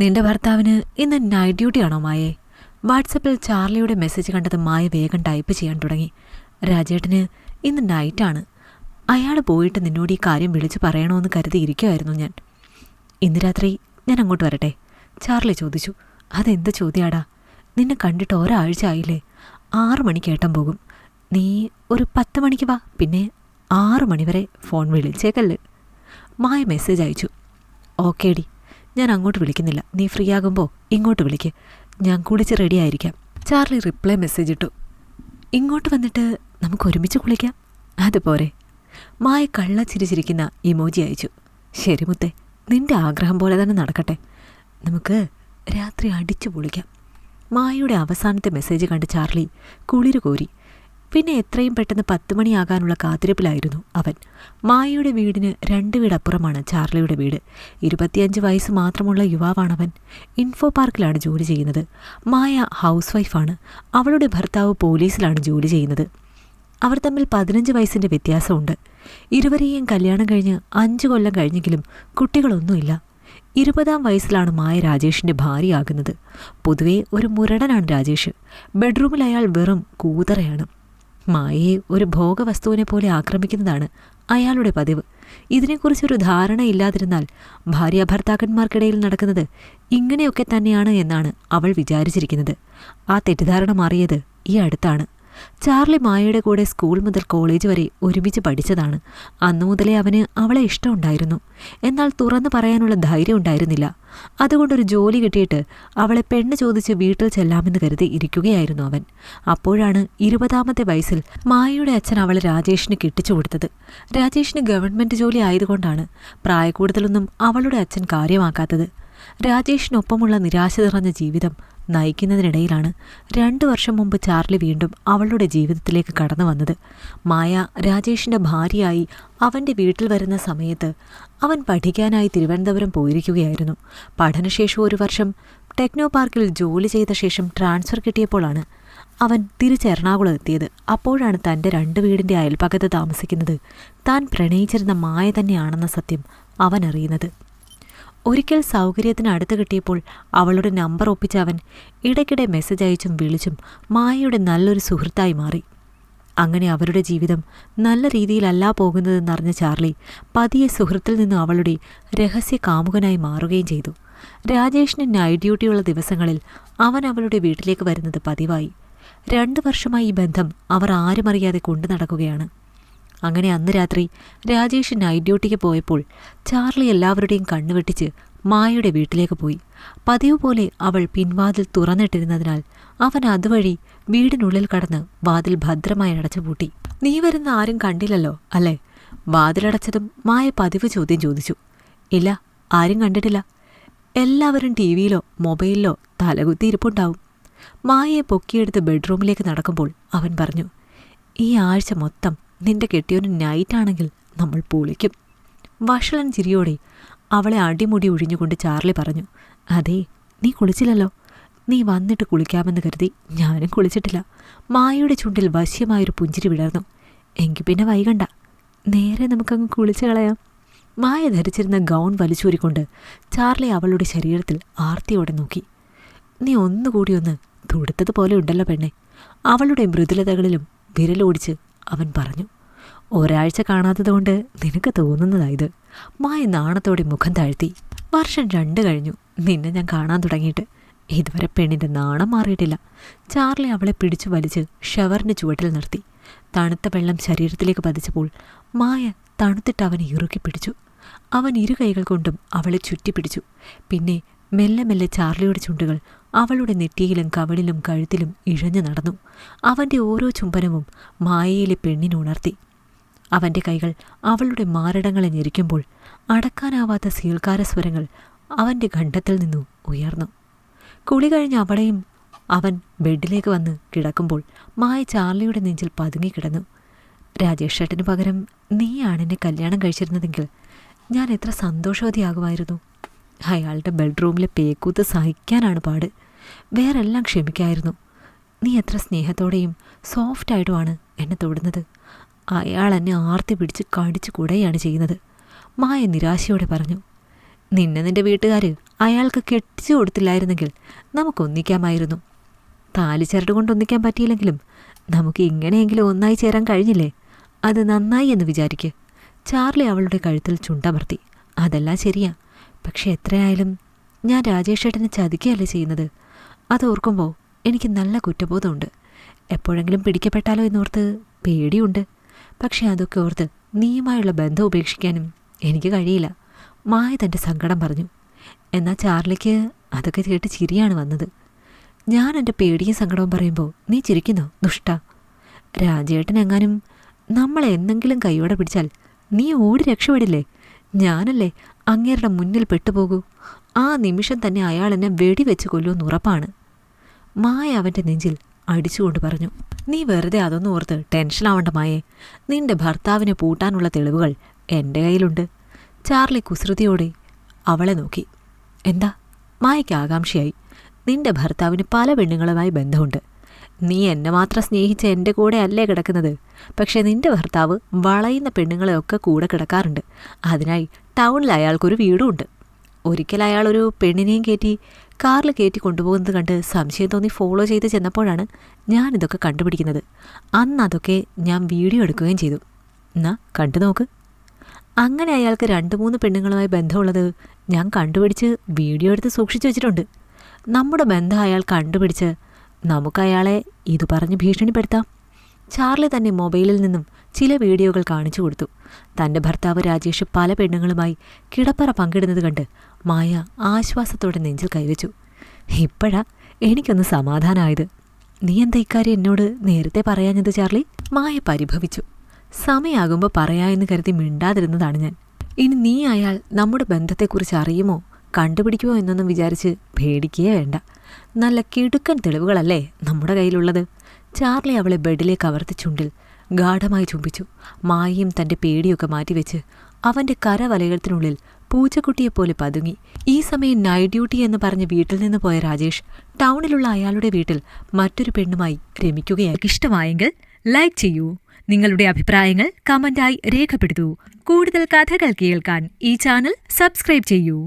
നിന്റെ ഭർത്താവിന് ഇന്ന് നൈറ്റ് ഡ്യൂട്ടി ആണോ മായേ? വാട്സപ്പിൽ ചാർലിയുടെ മെസ്സേജ് കണ്ടത് മായ വേഗം ടൈപ്പ് ചെയ്യാൻ തുടങ്ങി. രാജേട്ടന് ഇന്ന് നൈറ്റാണ്. അയാൾ പോയിട്ട് നിന്നോട് ഈ കാര്യം വിളിച്ചു പറയണമെന്ന് കരുതിയിരിക്കുമായിരുന്നു ഞാൻ. ഇന്ന് രാത്രി ഞാൻ അങ്ങോട്ട് വരട്ടെ? ചാർലി ചോദിച്ചു. അതെന്ത് ചോദ്യാടാ? നിന്നെ കണ്ടിട്ട് ഒരാഴ്ച ആയില്ലേ? 6 മണിക്ക് ഏട്ടൻ പോകും. നീ ഒരു 10 മണിക്ക് വാ. പിന്നെ 6 മണിവരെ ഫോൺ വിളിച്ചേക്കല്ല്. മായ മെസ്സേജ് അയച്ചു. ഓക്കേടി, ഞാൻ അങ്ങോട്ട് വിളിക്കുന്നില്ല. നീ ഫ്രീ ആകുമ്പോൾ ഇങ്ങോട്ട് വിളിക്ക്. ഞാൻ കുളിച്ച് റെഡി ആയിരിക്കാം. ചാർലി റിപ്ലൈ മെസ്സേജ് ഇട്ടു. ഇങ്ങോട്ട് വന്നിട്ട് നമുക്ക് ഒരുമിച്ച് കുളിക്കാം, അതുപോരെ? മായ കള്ളച്ചിരിച്ചിരിക്കുന്ന ഇമോജി അയച്ചു. ശരി മുത്തേ, നിന്റെ ആഗ്രഹം പോലെ തന്നെ നടക്കട്ടെ. നമുക്ക് രാത്രി അടിച്ചു പൊളിക്കാം. മായയുടെ അവസാനത്തെ മെസ്സേജ് കണ്ട് ചാർലി കുളിര് കോരി. പിന്നെ എത്രയും പെട്ടെന്ന് 10 മണിയാകാനുള്ള കാത്തിരിപ്പിലായിരുന്നു അവൻ. മായയുടെ വീടിന് 2 വീടപ്പുറമാണ് ചാർലിയുടെ വീട്. 25 വയസ്സ് മാത്രമുള്ള യുവാവാണവൻ. ഇൻഫോ പാർക്കിലാണ് ജോലി ചെയ്യുന്നത്. മായ ഹൗസ് വൈഫാണ്. അവളുടെ ഭർത്താവ് പോലീസിലാണ് ജോലി ചെയ്യുന്നത്. അവർ തമ്മിൽ 15 വയസ്സിൻ്റെ വ്യത്യാസമുണ്ട്. ഇരുവരെയും കല്യാണം കഴിഞ്ഞ് 5 കൊല്ലം കഴിഞ്ഞെങ്കിലും കുട്ടികളൊന്നുമില്ല. 20-ാം വയസ്സിലാണ് മായ രാജേഷിൻ്റെ ഭാര്യയാകുന്നത്. പൊതുവേ ഒരു മുരടനാണ് രാജേഷ്. ബെഡ്റൂമിൽ അയാൾ വെറും കൂതറയാണ്. മായയെ ഒരു ഭോഗവസ്തുവിനെ പോലെ ആക്രമിക്കുന്നതാണ് അയാളുടെ പതിവ്. ഇതിനെക്കുറിച്ചൊരു ധാരണയില്ലാതിരുന്നാൽ ഭാര്യാഭർത്താക്കന്മാർക്കിടയിൽ നടക്കുന്നത് ഇങ്ങനെയൊക്കെ തന്നെയാണ് എന്നാണ് അവൾ വിചാരിച്ചിരിക്കുന്നത്. ആ തെറ്റിദ്ധാരണ മാറിയത് ഈ അടുത്താണ്. ചാർലി മായയുടെ കൂടെ സ്കൂൾ മുതൽ കോളേജ് വരെ ഒരുമിച്ച് പഠിച്ചതാണ്. അന്നു മുതലേ അവന് അവളെ ഇഷ്ടമുണ്ടായിരുന്നു. എന്നാൽ തുറന്നു പറയാനുള്ള ധൈര്യം ഉണ്ടായിരുന്നില്ല. അതുകൊണ്ടൊരു ജോലി കിട്ടിയിട്ട് അവളെ പെണ്ണ് ചോദിച്ച് വീട്ടിൽ ചെല്ലാമെന്ന് കരുതി ഇരിക്കുകയായിരുന്നു അവൻ. അപ്പോഴാണ് 20-ാമത്തെ വയസ്സിൽ മായയുടെ അച്ഛൻ അവളെ രാജേഷിന് കെട്ടിച്ചു കൊടുത്തത്. രാജേഷിന് ഗവൺമെൻറ് ജോലി ആയതുകൊണ്ടാണ് പ്രായക്കൂടുതലൊന്നും അവളുടെ അച്ഛൻ കാര്യമാക്കാത്തത്. രാജേഷിനൊപ്പമുള്ള നിരാശ നിറഞ്ഞ ജീവിതം നയിക്കുന്നതിനിടയിലാണ് 2 വർഷം മുമ്പ് ചാർലി വീണ്ടും അവളുടെ ജീവിതത്തിലേക്ക് കടന്നു വന്നത്. മായ രാജേഷിൻ്റെ ഭാര്യയായി അവൻ്റെ വീട്ടിൽ വരുന്ന സമയത്ത് അവൻ പഠിക്കാനായി തിരുവനന്തപുരം പോയിരിക്കുകയായിരുന്നു. പഠനശേഷം 1 വർഷം ടെക്നോ പാർക്കിൽ ജോലി ചെയ്ത ശേഷം ട്രാൻസ്ഫർ കിട്ടിയപ്പോഴാണ് അവൻ തിരിച്ച് എറണാകുളം എത്തിയത്. അപ്പോഴാണ് തൻ്റെ 2 വീടിൻ്റെ അയൽപക്കത്ത് താമസിക്കുന്നത് താൻ പ്രണയിച്ചിരുന്ന മായ തന്നെയാണെന്ന സത്യം അവൻ അറിയുന്നത്. ഒരിക്കൽ സൗകര്യത്തിന് അടുത്ത് കിട്ടിയപ്പോൾ അവളുടെ നമ്പർ ഒപ്പിച്ച് അവൻ ഇടയ്ക്കിടെ മെസ്സേജ് അയച്ചും വിളിച്ചും മായയുടെ നല്ലൊരു സുഹൃത്തായി മാറി. അങ്ങനെ അവരുടെ ജീവിതം നല്ല രീതിയിലല്ല പോകുന്നതെന്നറിഞ്ഞ ചാർലി പതിയെ സുഹൃത്തിൽ നിന്നും അവളുടെ രഹസ്യ കാമുകനായി മാറുകയും ചെയ്തു. രാജേഷിന് നൈറ്റ് ഡ്യൂട്ടിയുള്ള ദിവസങ്ങളിൽ അവൻ അവളുടെ വീട്ടിലേക്ക് വരുന്നത് പതിവായി. 2 വർഷമായി ഈ ബന്ധം അവർ ആരും അറിയാതെ കൊണ്ടു നടക്കുകയാണ്. അങ്ങനെ അന്ന് രാത്രി രാജേഷ് നൈറ്റ് ഡ്യൂട്ടിക്ക് പോയപ്പോൾ ചാർലി എല്ലാവരുടെയും കണ്ണുവെട്ടിച്ച് മായയുടെ വീട്ടിലേക്ക് പോയി. പതിവ് പോലെ അവൾ പിൻവാതിൽ തുറന്നിട്ടിരുന്നതിനാൽ അവൻ അതുവഴി വീടിനുള്ളിൽ കടന്ന് വാതിൽ ഭദ്രമായി അടച്ചുപൂട്ടി. നീ വരുന്ന ആരും കണ്ടില്ലല്ലോ അല്ലേ? വാതിലടച്ചതും മായ പതിവ് ചോദ്യം ചോദിച്ചു. ഇല്ല, ആരും കണ്ടിട്ടില്ല. എല്ലാവരും ടിവിയിലോ മൊബൈലിലോ തലകുത്തി ഇരിപ്പുണ്ടാവും. മായയെ പൊക്കിയെടുത്ത് ബെഡ്റൂമിലേക്ക് നടക്കുമ്പോൾ അവൻ പറഞ്ഞു, ഈ ആഴ്ച മൊത്തം നിന്റെ കെട്ടിയോന് നൈറ്റാണെങ്കിൽ നമ്മൾ പൊളിക്കും. വഷളൻ ചിരിയോടെ അവളെ അടിമുടി ഒഴിഞ്ഞുകൊണ്ട് ചാർലി പറഞ്ഞു. അതേ, നീ കുളിച്ചില്ലല്ലോ. നീ വന്നിട്ട് കുളിക്കാമെന്ന് കരുതി ഞാനും കുളിച്ചിട്ടില്ല. മായയുടെ ചുണ്ടിൽ വശ്യമായൊരു പുഞ്ചിരി വിടർന്നു. എങ്കിൽ പിന്നെ വൈകണ്ട, നേരെ നമുക്കങ്ങ് കുളിച്ചു കളയാം. മായ ധരിച്ചിരുന്ന ഗൗൺ വലിച്ചൂരിക്കൊണ്ട് ചാർലി അവളുടെ ശരീരത്തിൽ ആർത്തിയോടെ നോക്കി. നീ ഒന്നുകൂടി ഒന്ന് തുടുത്തതുപോലെ ഉണ്ടല്ലോ പെണ്ണെ. അവളുടെ മൃദുലതകളിലും വിരലോടിച്ച് അവൻ പറഞ്ഞു. ഒരാഴ്ച കാണാത്തതുകൊണ്ട് നിനക്ക് തോന്നുന്നതായത്. മായ നാണത്തോടെ മുഖം താഴ്ത്തി. വർഷം 2 കഴിഞ്ഞു നിന്നെ ഞാൻ കാണാൻ തുടങ്ങിയിട്ട്. ഇതുവരെ പെണ്ണിൻ്റെ നാണം മാറിയിട്ടില്ല. ചാർലി അവളെ പിടിച്ചു വലിച്ച് ഷവറിന് ചുവട്ടിൽ നിർത്തി. തണുത്ത വെള്ളം ശരീരത്തിലേക്ക് പതിച്ചപ്പോൾ മായ തണുത്തിട്ട് അവനെ ഇറുക്കി പിടിച്ചു. അവൻ 2 കൈകൾ കൊണ്ടും അവളെ ചുറ്റിപ്പിടിച്ചു. പിന്നെ മെല്ലെ മെല്ലെ ചാർലിയുടെ ചുണ്ടുകൾ അവളുടെ നെറ്റിയിലും കവിളിലും കഴുത്തിലും ഇഴഞ്ഞു നടന്നു. അവൻ്റെ ഓരോ ചുംബനവും മായയിലെ പെണ്ണിനുണർത്തി. അവൻ്റെ കൈകൾ അവളുടെ മാറിടങ്ങളെ ഞെരിക്കുമ്പോൾ അടക്കാനാവാത്ത സീൽക്കാര സ്വരങ്ങൾ അവൻ്റെ ഖണ്ഡത്തിൽ നിന്നു ഉയർന്നു. കുളി കഴിഞ്ഞ് അവളെയും അവൻ ബെഡിലേക്ക് വന്ന് കിടക്കുമ്പോൾ മായ ചാർലിയുടെ നെഞ്ചിൽ പതുങ്ങിക്കിടന്നു. രാജേഷ് ചേട്ടന് പകരം നീയാണ് എന്നെ കല്യാണം കഴിച്ചിരുന്നതെങ്കിൽ ഞാൻ എത്ര സന്തോഷവതിയാകുമായിരുന്നു. അയാളുടെ ബെഡ്റൂമിലെ പേക്കൂത്ത് സഹിക്കാനാണ് പാട്. വേറെല്ലാം ക്ഷമിക്കായിരുന്നു. നീ എത്ര സ്നേഹത്തോടെയും സോഫ്റ്റായിട്ടുമാണ് എന്നെ തൊടുന്നത്. അയാൾ എന്നെ ആർത്തി പിടിച്ച് കടിച്ചു കുടയാണ് ചെയ്യുന്നത്. മായ നിരാശയോടെ പറഞ്ഞു. നിന്നെ നിന്റെ വീട്ടുകാർ അയാൾക്ക് കെട്ടിച്ചു കൊടുത്തില്ലായിരുന്നെങ്കിൽ നമുക്കൊന്നിക്കാമായിരുന്നു. താലിച്ചരട് കൊണ്ട് ഒന്നിക്കാൻ പറ്റിയില്ലെങ്കിലും നമുക്ക് ഇങ്ങനെയെങ്കിലും ഒന്നായി ചേരാൻ കഴിഞ്ഞില്ലേ? അത് നന്നായി എന്ന് വിചാരിക്ക്. ചാർലി അവളുടെ കഴുത്തിൽ ചുണ്ടമർത്തി. അതെല്ലാം ശരിയാ, പക്ഷെ എത്രയായാലും ഞാൻ രാജേഷേട്ടനെ ചതിക്കുകയല്ലേ ചെയ്യുന്നത്. അതോർക്കുമ്പോൾ എനിക്ക് നല്ല കുറ്റബോധമുണ്ട്. എപ്പോഴെങ്കിലും പിടിക്കപ്പെട്ടാലോ എന്നോർത്ത് പേടിയുണ്ട്. പക്ഷെ അതൊക്കെ ഓർത്ത് നീയുമായുള്ള ബന്ധം ഉപേക്ഷിക്കാനും എനിക്ക് കഴിയില്ല. മായ തൻ്റെ സങ്കടം പറഞ്ഞു. എന്നാൽ ചാർലിക്ക് അതൊക്കെ കേട്ട് ചിരിയാണ് വന്നത്. ഞാൻ എൻ്റെ പേടിയും സങ്കടവും പറയുമ്പോൾ നീ ചിരിക്കുന്നോ ദുഷ്ട? രാജേട്ടനെങ്ങാനും നമ്മളെ എന്തെങ്കിലും കൈയോടെ പിടിച്ചാൽ നീ ഓടി രക്ഷപ്പെടില്ലേ? ഞാനല്ലേ അങ്ങേരുടെ മുന്നിൽ പെട്ടുപോകൂ. ആ നിമിഷം തന്നെ അയാൾ എന്നെ വെടിവെച്ച് കൊല്ലുമെന്ന് ഉറപ്പാണ്. മായ അവൻ്റെ നെഞ്ചിൽ അടിച്ചുകൊണ്ട് പറഞ്ഞു. നീ വെറുതെ അതൊന്നും ഓർത്ത് ടെൻഷനാവണ്ട മായേ. നിന്റെ ഭർത്താവിനെ പൂട്ടാനുള്ള തെളിവുകൾ എൻ്റെ കയ്യിലുണ്ട്. ചാർലി കുസൃതിയോടെ അവളെ നോക്കി. എന്താ? മായയ്ക്ക് ആകാംക്ഷയായി. നിന്റെ ഭർത്താവിന് പല പെണ്ണുങ്ങളുമായി ബന്ധമുണ്ട്. നീ എന്നെ മാത്രം സ്നേഹിച്ച എൻ്റെ കൂടെ അല്ലേ കിടക്കുന്നത്. പക്ഷെ നിന്റെ ഭർത്താവ് വളയുന്ന പെണ്ണുങ്ങളെയൊക്കെ കൂടെ കിടക്കാറുണ്ട്. അതിനായി ടൗണിൽ അയാൾക്കൊരു വീടുമുണ്ട്. ഒരിക്കൽ അയാൾ ഒരു പെണ്ണിനെയും കാറിൽ കയറ്റി കൊണ്ടുപോകുന്നത് കണ്ട് സംശയം തോന്നി ഫോളോ ചെയ്ത് ചെന്നപ്പോഴാണ് ഞാനിതൊക്കെ കണ്ടുപിടിക്കുന്നത്. അന്ന് അതൊക്കെ ഞാൻ വീഡിയോ എടുക്കുകയും ചെയ്തു. എന്നാ കണ്ടു നോക്ക്. അങ്ങനെ അയാൾക്ക് 2-3 പെണ്ണുങ്ങളുമായി ബന്ധമുള്ളത് ഞാൻ കണ്ടുപിടിച്ച് വീഡിയോ എടുത്ത് സൂക്ഷിച്ചു വെച്ചിട്ടുണ്ട്. നമ്മുടെ ബന്ധം അയാൾ കണ്ടുപിടിച്ച് നമുക്ക് അയാളെ ഇത് പറഞ്ഞ് ഭീഷണിപ്പെടുത്താം. ചാർലി തന്നെ മൊബൈലിൽ നിന്നും ചില വീഡിയോകൾ കാണിച്ചു കൊടുത്തു. തൻ്റെ ഭർത്താവ് രാജേഷ് പല പെണ്ണുങ്ങളുമായി കിടപ്പറ പങ്കിടുന്നത് കണ്ട് മായ ആശ്വാസത്തോടെ നെഞ്ചിൽ കൈവച്ചു. ഇപ്പോഴാ എനിക്കൊന്ന് സമാധാനമായത്. നീ എന്താ ഇക്കാര്യം എന്നോട് നേരത്തെ പറയാഞ്ഞത് ചാർലി? മായ പരിഭവിച്ചു. സമയമാകുമ്പോൾ പറയാമെന്ന് കരുതി മിണ്ടാതിരുന്നതാണ് ഞാൻ. ഇനി നീ അയാൾ നമ്മുടെ ബന്ധത്തെക്കുറിച്ച് അറിയുമോ കണ്ടുപിടിക്കുമോ എന്നൊന്നും വിചാരിച്ച് പേടിക്കുകയേ വേണ്ട. നല്ല കിടുക്കൻ തെളിവുകളല്ലേ നമ്മുടെ കയ്യിലുള്ളത്. ചാർലി അവളെ ബെഡിലേക്ക് അമർത്തി ചുണ്ടിൽ ഗാഠമായി ചുംബിച്ചു. മായയും തൻ്റെ പേടിയൊക്കെ മാറ്റിവെച്ച് അവൻ്റെ കരവലയത്തിനുള്ളിൽ പൂച്ചക്കുട്ടിയെപ്പോലെ പതുങ്ങി. ഈ സമയം നൈറ്റ് ഡ്യൂട്ടി എന്ന് പറഞ്ഞ് വീട്ടിൽ നിന്ന് പോയ രാജേഷ് ടൗണിലുള്ള അയാളുടെ വീട്ടിൽ മറ്റൊരു പെണ്ണുമായി രമിക്കുകയായി. ഇഷ്ടമായെങ്കിൽ ലൈക്ക് ചെയ്യൂ. നിങ്ങളുടെ അഭിപ്രായങ്ങൾ കമന്റായി രേഖപ്പെടുത്തൂ. കൂടുതൽ കഥകൾ കേൾക്കാൻ ഈ ചാനൽ സബ്സ്ക്രൈബ് ചെയ്യൂ.